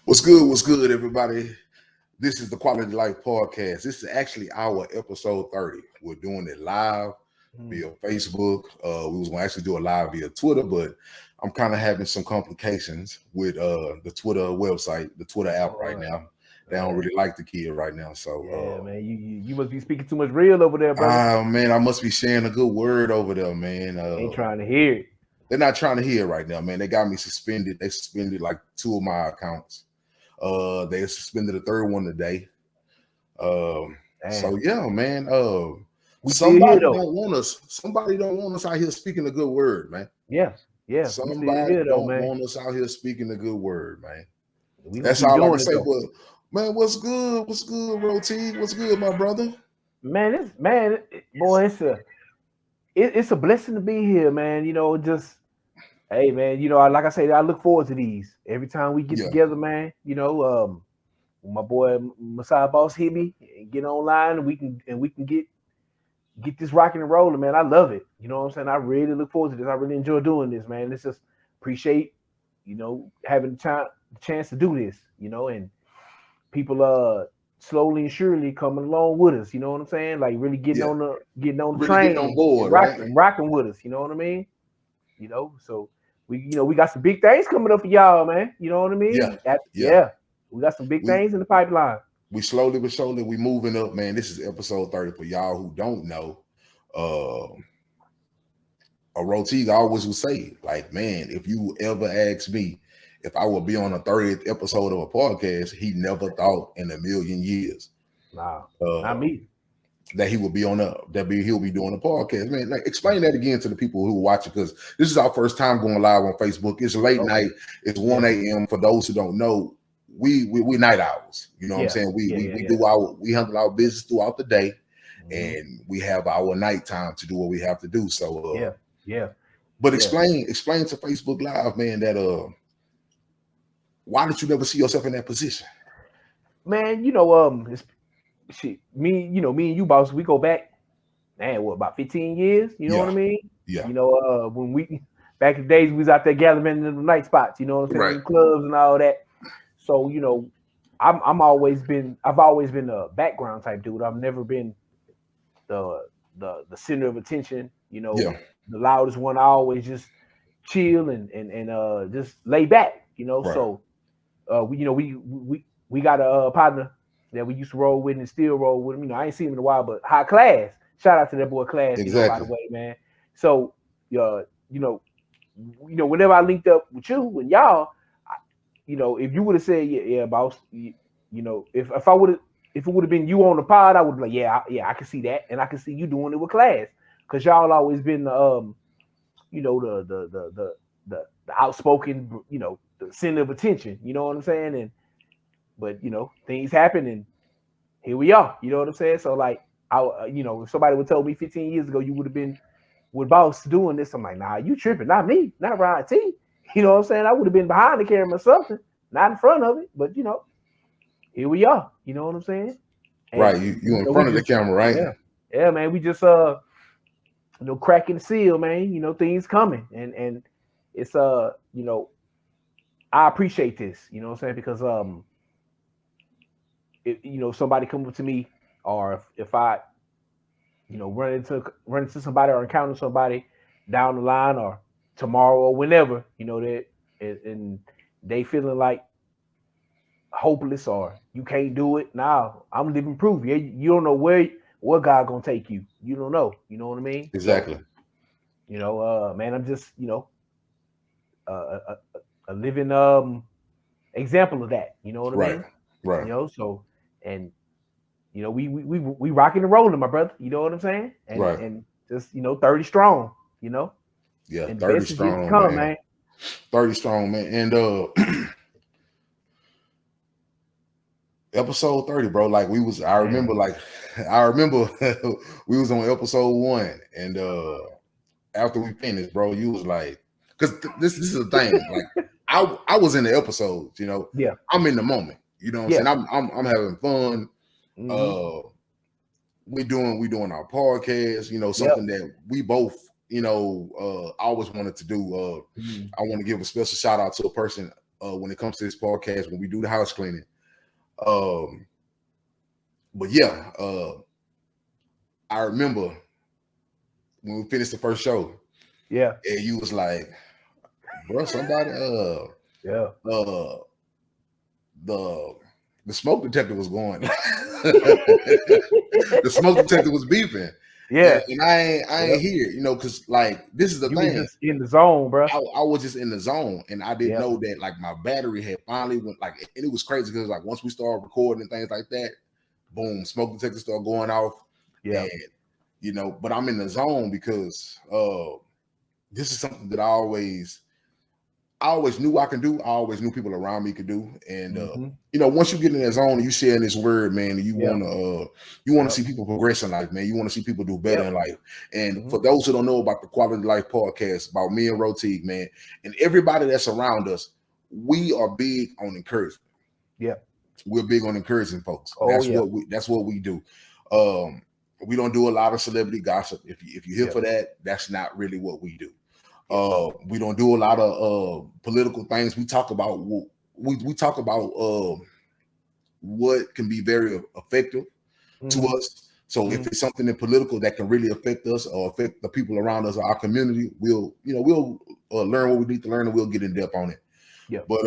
What's good? What's good, everybody? This is the Quality Life Podcast. This is actually our episode 30. We're doing it live via Facebook. We was going to actually do it live via Twitter, but I'm kind of having some complications with the Twitter website, the Twitter app right now. They don't really like the kid right now. So, Yeah, man, you must be speaking too much real over there, brother. man, I must be sharing a good word over there, man. Ain't trying to hear it. They're not trying to hear it right now, man. They got me suspended. They suspended like two of my accounts. They suspended the third one today. So yeah, man. We still here Somebody though. don't want us. Somebody don't want us out here speaking a good word, man. Yeah, we still Somebody here though, don't man. want us out here speaking a good word, man. We gonna That's keep all I doing can it say. though. But man, what's good? What's good, Roti? What's good, my brother? Boy, it's a blessing to be here, man. Just hey, man. Like I say, I look forward to these every time we get Yeah, together, man. When my boy Messiah Boss hit me and get online, and we can get this rocking and rolling, man. I love it. You know what I'm saying? I really look forward to this. I really enjoy doing this, man. It's just appreciate, having the chance to do this, and people slowly and surely coming along with us, you know what I'm saying? Like really getting yeah. on the Really getting on train board, right? and rocking with us, you know what I mean? So we got some big things coming up for y'all, man. You know what I Yeah, mean? yeah. Yeah. We got some big We things in the pipeline. we slowly but surely we moving up, man. This is episode 30 for y'all who don't know. Uh, Roti always would say, like, man, if you ever ask me if I would be on a 30th episode of a podcast, he never thought in a million years Nah, not uh, me. that he would be on he'll be doing a podcast. Man, like explain that again to the people who watch it, because this is our first time going live on Facebook. It's late Okay. night, it's Yeah. 1 a.m. For those who don't know, we night owls. You know what I'm Yeah. saying? Yeah. We handle our business throughout the day, Mhm. and we have our nighttime to do what we have to do. So Yeah. Yeah. but Yeah. explain to Facebook Live, man, that why did you never see yourself in that position? Man, it's shit. Me and you, boss, we go back, man, what, about 15 years? You know what Yeah, I mean? yeah, When we back in the days we was out there gathering in the night spots, you know what I'm saying, in right, the clubs and all that. So, I've always been a background type dude. I've never been the the center of attention, yeah, the loudest one. I always just chill and just lay back, right. So we got a partner that we used to roll with and still roll with him. I ain't seen him in a while, but High Class. Shout out to that boy Class. By the Exactly. way, man. So, uh, you know, whenever I linked up with you and y'all, if you would have said, yeah, boss, if I would have, if it would have been you on the pod, I would be like, I can see that, and I can see you doing it with Class, because y'all always been the the outspoken, the center of attention. You know what I'm saying? But things happen, and here we are. You know what I'm saying? So like, if somebody would tell me 15 years ago you would have been with Boss doing this, I'm like, nah, you tripping, not me, not Ryan T. You know what I'm saying? I would have been behind the camera or something, not in front of it. But here we are. You know what I'm saying? And Right. You in we front of the just, camera, right? yeah, man, we just cracking the seal, man. Things coming, and it's I appreciate this. You know what I'm saying? Because somebody come up to me, or if I run into somebody or encounter somebody down the line or tomorrow or whenever, that and they feeling like hopeless or you can't do it. Now I'm living proof. You don't know where God gonna take you. You don't know. You know what I mean? So Exactly. man, I'm just a, a, a living example of that. You know what I Right. mean? Right. So and we rocking and rolling, my brother. You know what I'm saying? And Right. and just 30 strong. Yeah. And the 30 best is yet to strong, come, man. man. 30 strong, man. And episode 30, bro. Like I remember, Man. like I remember we was on episode 1, and after we finished, bro, you was like, because this is the thing, like I was in the episodes, Yeah, I'm in the moment, you know what I'm yeah. saying? I'm having fun. Mm-hmm. Uh, we doing our podcast, Yep. something that we both, always wanted to do. Mm-hmm. I want to give a special shout out to a person. when it comes to this podcast when we do the house cleaning. But yeah, I remember when we finished the first show. Yeah. And you was like, bro, somebody the smoke detector was going. The smoke detector was beeping. Yeah. And I ain't here, you know, because like this is the thing. You was just in the zone, bro. I was just in the zone, and I didn't know that like my battery had finally went like, and it was crazy because like once we started recording and things like that, boom, smoke detector started going off. Yeah. And you know, but I'm in the zone because this is something that I always knew I can do. I always knew people around me could do. And you know, once you get in that zone and you sharing this word, man, and you want to see people progress in life, man. You want to see people do better in life. And for those who don't know about the Quality Life Podcast, about me and Rotique, man, and everybody that's around us, we are big on encouragement. Yeah. We're big on encouraging folks. Oh, that's what we do. We don't do a lot of celebrity gossip. If you're here for that, that's not really what we do. We don't do a lot of political things. We talk about we talk about what can be very effective to us. So if it's something in political that can really affect us or affect the people around us or our community, we'll learn what we need to learn and we'll get in depth on it. Yeah. But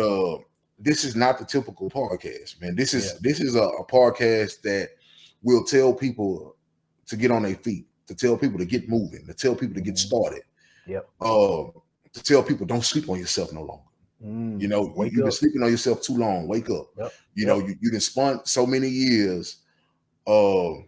this is not the typical podcast, man. This is a podcast that will tell people to get on their feet, to tell people to get moving, to tell people to get started. Yep. To tell people don't sleep on yourself no longer. You know, you've been sleeping on yourself too long. Wake up. Yep. You know, you done spent so many years. You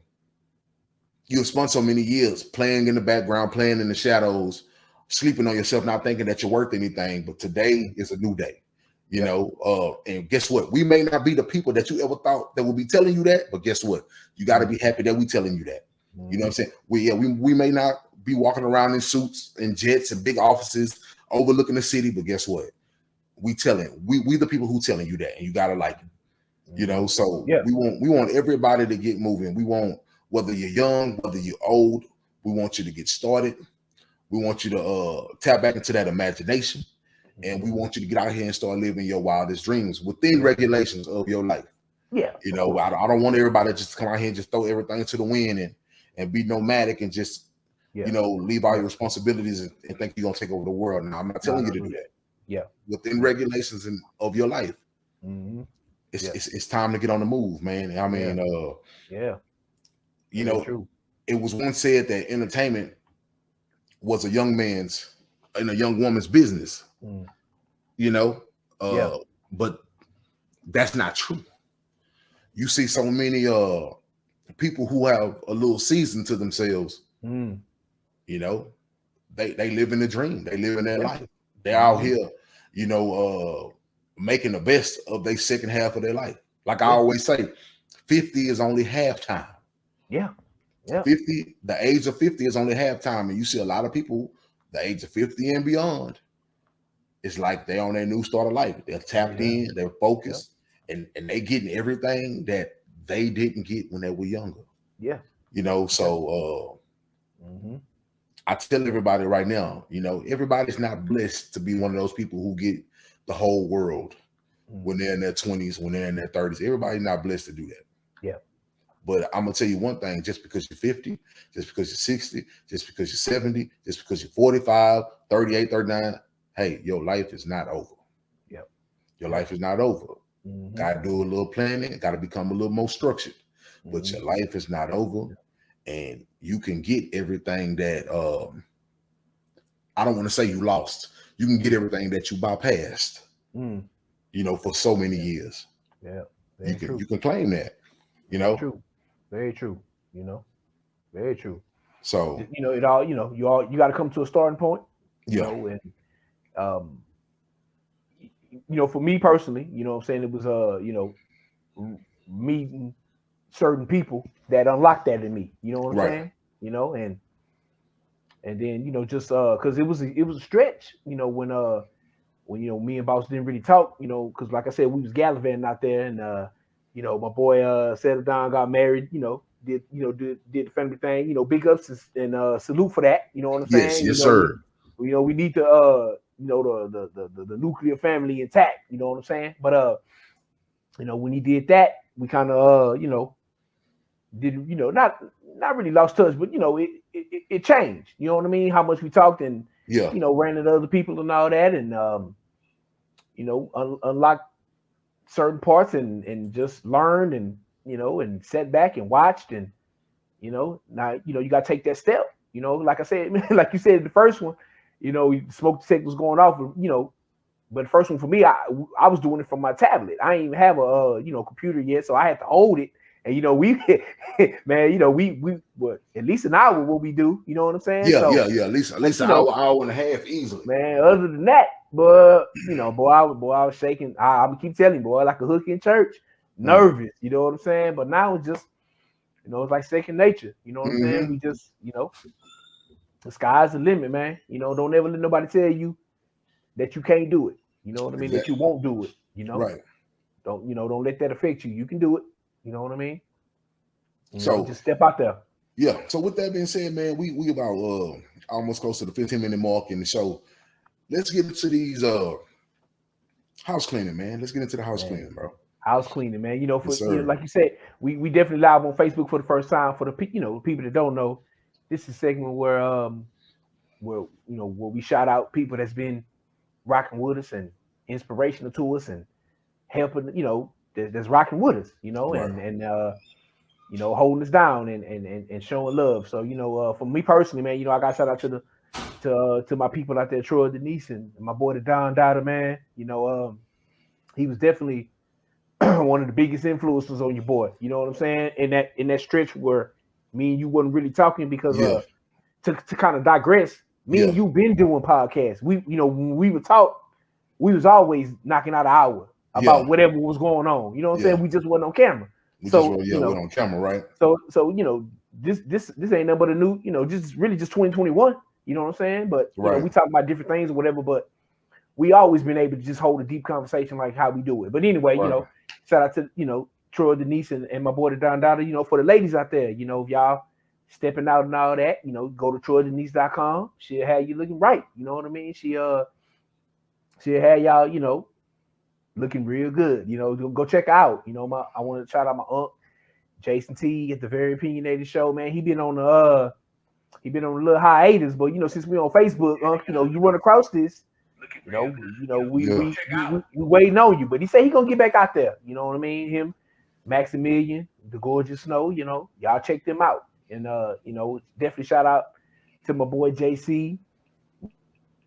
spent so many years playing in the background, playing in the shadows, sleeping on yourself, not thinking that you're worth anything. But today is a new day. You know, and guess what? We may not be the people that you ever thought that will be telling you that, but guess what? You got to be happy that we telling you that. You know what I'm saying? We may not be walking around in suits and jets and big offices overlooking the city, but guess what? We the people who telling you that, and you gotta like it. You know, so we want everybody to get moving. We want, whether you're young, whether you're old, we want you to get started. We want you to tap back into that imagination, and we want you to get out here and start living your wildest dreams within regulations of your life. Yeah, you know, I don't want everybody to just come out here and just throw everything to the wind and be nomadic and just you know, leave all your responsibilities and think you're gonna take over the world. Now, I'm not telling you to do that. Yeah, within regulations of your life, it's time to get on the move, man. I mean, you know, it was once said that entertainment was a young man's and a young woman's business. You know, but that's not true. You see so many people who have a little season to themselves. You know, they live in the dream. They live in their life. They're out here, you know, making the best of their second half of their life. Like I always say, 50 is only halftime. Yeah. 50, the age of 50 is only halftime. And you see a lot of people, the age of 50 and beyond, it's like they're on their new start of life. They're tapped in, they're focused, and they getting everything that they didn't get when they were younger. Yeah. You know, so I tell everybody right now, you know, everybody's not blessed to be one of those people who get the whole world when they're in their 20s, when they're in their 30s. Everybody's not blessed to do that. Yeah. But I'm gonna tell you one thing: just because you're 50, just because you're 60, just because you're 70, just because you're 45, 38, 39, hey, your life is not over. Yeah. Your life is not over. Gotta do a little planning, gotta become a little more structured. But your life is not over. And you can get everything that I don't want to say you lost. You can get everything that you bypassed. You know, for so many years. Yeah, you can claim that. You know, very true. You know, very true. So you know, it all. You know, you got to come to a starting point. You know, and you know, for me personally, you know, what I'm saying, it was you know, meeting certain people that unlocked that in me, you know what I'm saying? You know, and then, you know, just because it was a stretch, you know, when you know, me and Boss didn't really talk, you know, because like I said, we was gallivanting out there, and you know, my boy settled down, got married, you know, did the family thing, you know, big ups and salute for that, you know what I'm saying? Yes, sir. You know, we need to you know, the nuclear family intact. You know what I'm saying? But you know, when he did that, we kind of you know, didn't, you know, not really lost touch, but you know, it changed. You know what I mean? How much we talked and Yeah. you know, ran into other people and all that, and you know, unlocked certain parts and just learned and you know and sat back and watched and you know now you know you got to take that step. You know, like I said, like you said, the first one, you know, smoke detector was going off. You know, but the first one for me, I was doing it from my tablet. I didn't even have a you know computer yet, so I had to hold it. And you know we, man, you know we what at least an hour what we do. You know what I'm saying? Yeah, So, yeah, yeah. At least you an know, hour and a half easily. man. Other than that, but you know, boy, I was shaking. I'm keep telling you, boy, like a hook in church, nervous. You know what I'm saying? But now it's just, you know, it's like second nature. You know what I'm saying? We just, you know, the sky's the limit, man. You know, don't ever let nobody tell you that you can't do it. You know what I mean? That you won't do it. You know, Right. Don't let that affect you. You can do it. You know what I mean? You So know, just step out there. yeah. So with that being said, man, we about almost close to the 15-minute mark in the show. Let's get into these house cleaning, man. Let's get into the house cleaning, bro. House cleaning, man. You know, for Yes, you know, like you said, we definitely live on Facebook for the first time. For the you know people that don't know, this is a segment where you know where we shout out people that's been rocking with us and inspirational to us and helping, you know, that's rocking with us, you know, Right. and you know, holding us down and showing love. So, you know, for me personally, man, you know, I got shout out to my people out there, Troy Denise and my boy the Don Dada, man. You know, he was definitely one of the biggest influences on your boy. You know what I'm saying? In that stretch where me and you wasn't really talking because to kind of digress, me and you been doing podcasts. We, you know, when we would talk, we was always knocking out an hour about whatever was going on. You know what I'm saying? We just wasn't on camera. We're on camera, right? So you know, this ain't nothing but a new, you know, just really just 2021. You know what I'm saying? But you know, we talk about different things or whatever, but we always been able to just hold a deep conversation like how we do it. But anyway, you know, shout out to, you know, Troy Denise and my boy the Don Dada, you know, for the ladies out there, you know, if y'all stepping out and all that, you know, go to TroyDenise.com. She'll have you looking right. You know what I mean? She'll have y'all, you know, looking real good. You know, go check out. You know, I want to shout out my uncle Jason T at the Very Opinionated Show. Man, he been on a little hiatus, but you know, since we on Facebook, you know, you run across this, you know, we waiting on you. But he said he gonna get back out there. You know what I mean? Him, Maximilian, the Gorgeous Snow. You know, y'all check them out, and you know, definitely shout out to my boy JC.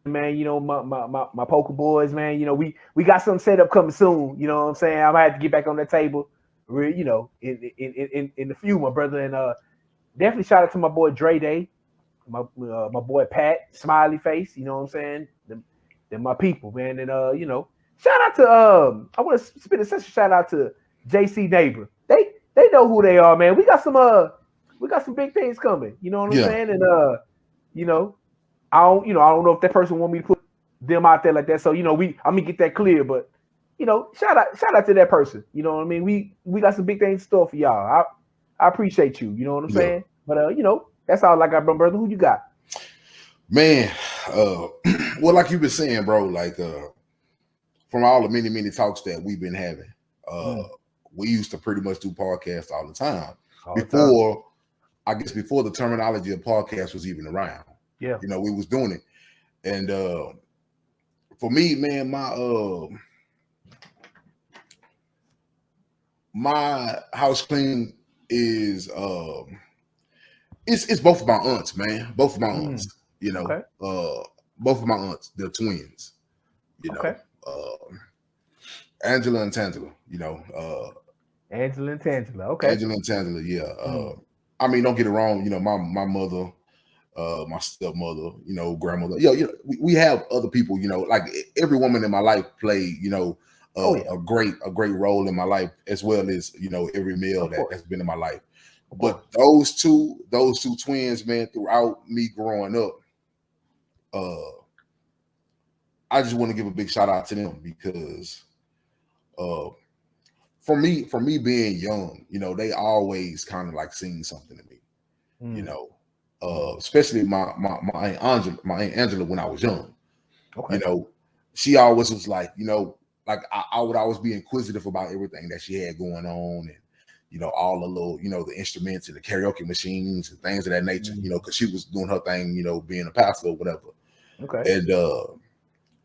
Man, you know, my poker boys, man. You know, we got something set up coming soon. You know what I'm saying? I might have to get back on that table, you know, in the few, my brother. And definitely shout out to my boy Dre Day, my boy Pat, Smiley Face. You know what I'm saying? They're my people, man. And you know, shout out to I want to spit a special shout out to JC Neighbor. They know who they are, man. We got some big things coming. You know what I'm saying? And you know, I don't know if that person want me to put them out there like that. So, you know, I'm gonna get that clear, but you know, shout out to that person. You know what I mean? We got some big things in store for y'all. I appreciate you. You know what I'm saying? But you know, that's all I got, brother. Who you got? Man, well, like you've been saying, bro, like from all the many talks that we've been having, we used to pretty much do podcasts all the time. I guess before the terminology of podcast was even around. Yeah, you know, we was doing it. And for me, man, my house clean is it's both of my aunts, man. Both of my aunts, you know. Both of my aunts, they're twins, you know. Angela and Tangela, you know. Angela and Tangela, okay. Angela and Tangela, yeah. I mean, don't get it wrong, you know, my mother, my stepmother, you know, grandmother. You know, we have other people, you know, like every woman in my life played, you know, a great role in my life, as well as, you know, every male that's been in my life. But those two twins, man, throughout me growing up, I just want to give a big shout out to them because for me being young, you know, they always kind of like seen something in me, you know. Especially my Aunt Angela when I was young. Okay. You know, she always was like, you know, like I would always be inquisitive about everything that she had going on, and you know, all the little, you know, the instruments and the karaoke machines and things of that nature. You know, because she was doing her thing, you know, being a pastor or whatever. Okay.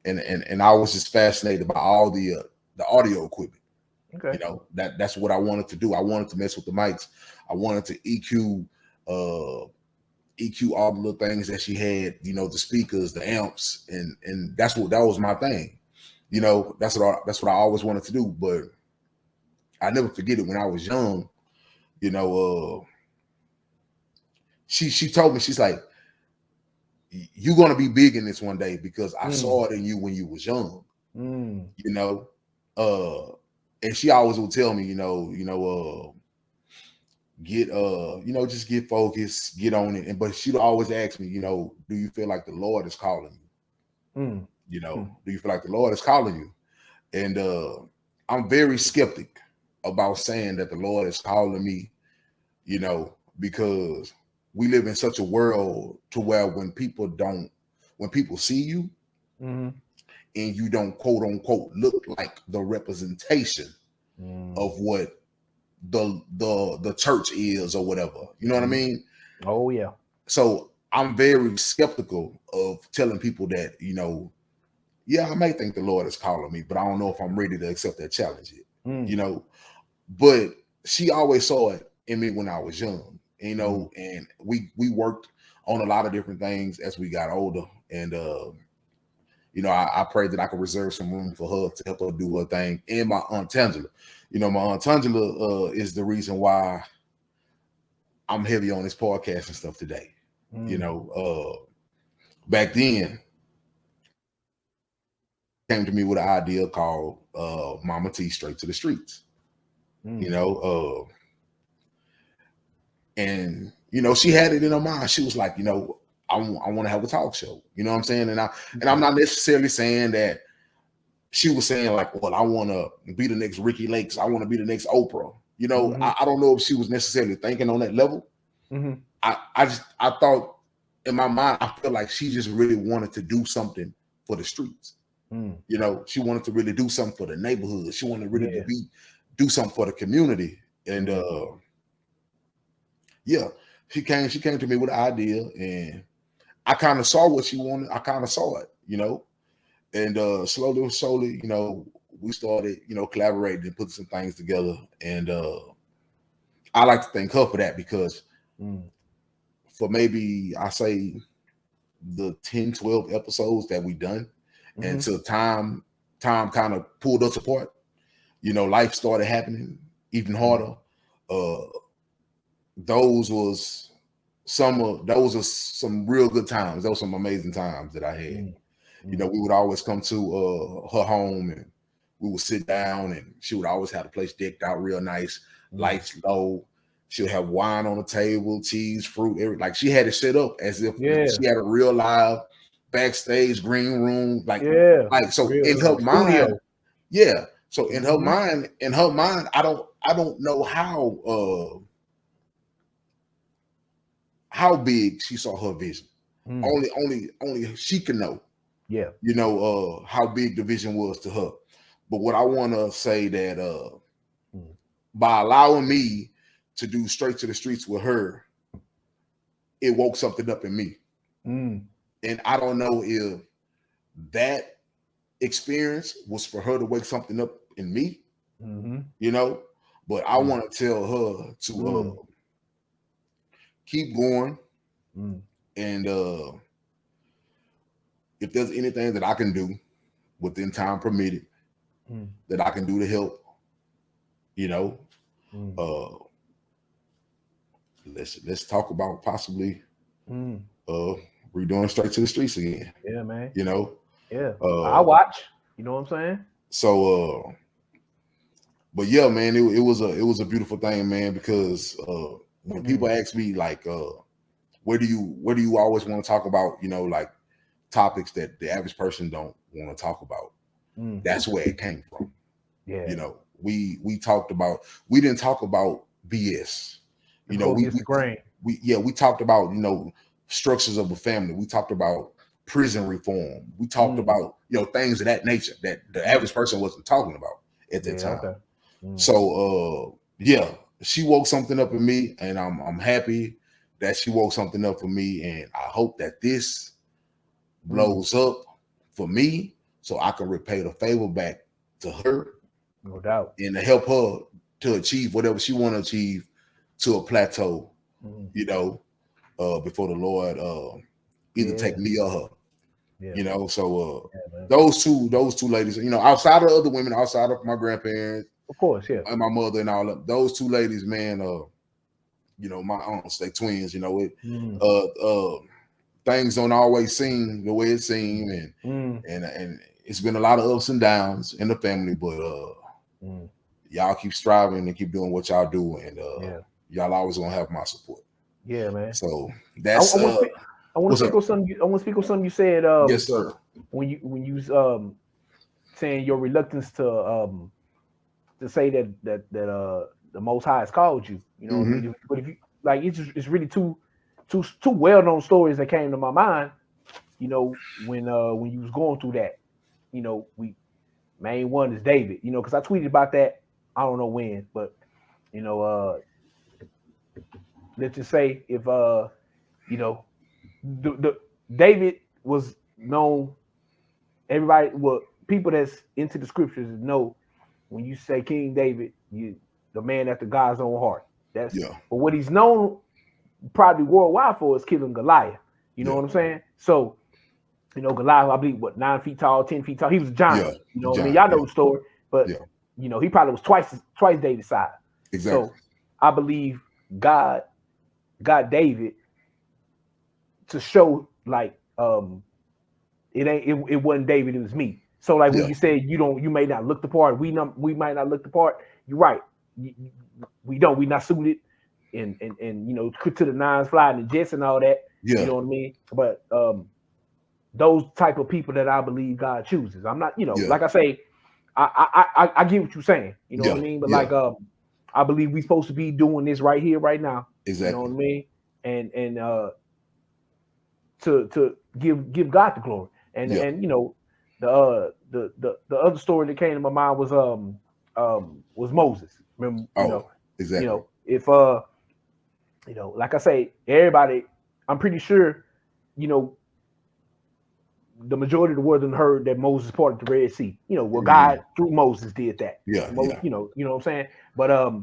And I was just fascinated by all the audio equipment. Okay. You know, that's what I wanted to do. I wanted to mess with the mics. I wanted to EQ all the little things that she had, you know, the speakers, the amps, and that was my thing. You know, that's what I always wanted to do. But I never forget it when I was young. You know, she told me, she's like, you're gonna be big in this one day because I saw it in you when you was young. You know, and she always would tell me, get just get focused, get on it. But she'd always ask me, you know, do you feel like the Lord is calling you? You know, do you feel like the Lord is calling you? And I'm very skeptic about saying that the Lord is calling me, you know, because we live in such a world to where when people see you and you don't quote unquote look like the representation of what the church is or whatever, you know what I mean? Oh yeah. So I'm very skeptical of telling people that, you know, yeah, I may think the Lord is calling me, but I don't know if I'm ready to accept that challenge yet, you know. But she always saw it in me when I was young, you know, and we worked on a lot of different things as we got older. And you know, I prayed that I could reserve some room for her to help her do her thing. And my Aunt Tangela, you know, my Aunt Tangela is the reason why I'm heavy on this podcast and stuff today. You know, back then came to me with an idea called Mama T Straight to the Streets. You know, and you know, she had it in her mind. She was like, you know, I want to have a talk show. You know what I'm saying? And I'm not necessarily saying that she was saying like, well, I want to be the next Ricky Lakes. I want to be the next Oprah. You know, I don't know if she was necessarily thinking on that level. I thought in my mind, I feel like she just really wanted to do something for the streets. You know, she wanted to really do something for the neighborhood. She wanted really to do something for the community. And yeah, she came to me with an idea, and I kind of saw what she wanted. I kind of saw it, you know, and slowly, you know, we started, you know, collaborating and putting some things together. And I like to thank her for that, because for maybe I say the 10, 12 episodes that we done, until time kind of pulled us apart, you know, life started happening even harder. Those are some real good times. Those were some amazing times that I had. You know, we would always come to her home, and we would sit down, and she would always have the place decked out real nice, lights low. She'll have wine on the table, cheese, fruit, everything. Like, she had it set up as if she had a real live backstage green room. Like so real, in her mind, so in her mind, I don't know how big she saw her vision. Only she can know. Yeah. You know, how big the vision was to her. But what I want to say that by allowing me to do Straight to the Streets with her, it woke something up in me. And I don't know if that experience was for her to wake something up in me, you know, but I want to tell her to keep going. And if there's anything that I can do within time permitted, that I can do to help, you know, let's talk about possibly redoing Straight to the Streets again. Yeah, man. You know. Yeah. I watch. You know what I'm saying? So but yeah, man, it was a beautiful thing, man, because when people ask me like where do you always want to talk about, you know, like topics that the average person don't want to talk about, that's where it came from. You know, we didn't talk about BS. You know, we talked about, you know, structures of a family. We talked about prison reform. We talked about, you know, things of that nature that the average person wasn't talking about at that time. Okay. So yeah, she woke something up in me, and I'm happy that she woke something up for me, and I hope that this blows up for me so I can repay the favor back to her. No doubt. And to help her to achieve whatever she want to achieve to a plateau, you know, before the Lord either take me or her. You know, so those two ladies, you know, outside of other women, outside of my grandparents, of course, yeah, and my mother and all of those two ladies, man, you know, my aunts, they twins, you know, things don't always seem the way it seemed, and it's been a lot of ups and downs in the family, but y'all keep striving and keep doing what y'all do, and y'all always gonna have my support. Yeah, man. So that's I want to speak on something. I want to speak on something you said. Yes, sir. When you saying your reluctance to say that the Most High has called you, you know. What I mean? But if you like, it's really two well-known stories that came to my mind. You know, when you was going through that, you know, main one is David. You know, because I tweeted about that. I don't know when, but you know, let's just say if you know. The David was known. Everybody, well, people that's into the scriptures know when you say King David, the man after God's own heart. That's but what he's known probably worldwide for is killing Goliath. You know what I'm saying? So, you know, Goliath, I believe, 9 feet tall, 10 feet tall. He was a giant. You know what I mean? Y'all know the story, but you know, he probably was twice David's size. Exactly. So I believe God got David to show like it wasn't David, it was me. So like when you said you may not look the part, we might not look the part. You're right. We not suited and you know, to the nines, flying the jets and all that. You know what I mean? But those type of people that I believe God chooses. I'm not, you know, like I say, I get what you're saying. You know what I mean? But like I believe we're supposed to be doing this right here, right now. Exactly. You know what I mean? And to give God the glory. And you know, the other story that came to my mind was Moses. Remember, you know, exactly. You know, if you know, like I say, everybody, I'm pretty sure, you know, the majority of the world heard that Moses parted the Red Sea. You know, well, God through Moses did that. You know what I'm saying? But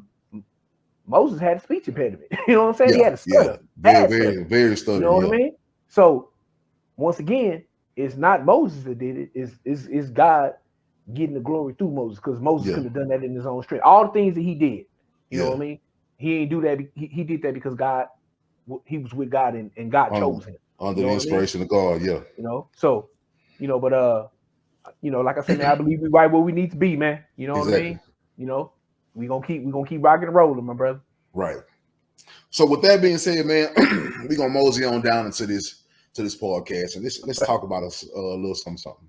Moses had a speech impediment. You know what I'm saying? He had a stutter. Very stutter. You know what I mean? So once again, it's not Moses that did it. It's God getting the glory through Moses, because Moses couldn't have done that in his own strength. All the things that he did, you know what I mean? He ain't do that. He did that because he was with God and God chose him. Under the inspiration of God, You know, so, you know, but you know, like I said, man, I believe we right where we need to be, man. You know what I mean? You know, we gonna keep rocking and rolling, my brother. Right. So with that being said, man, we're gonna mosey on down into this podcast, and let's talk about a little something.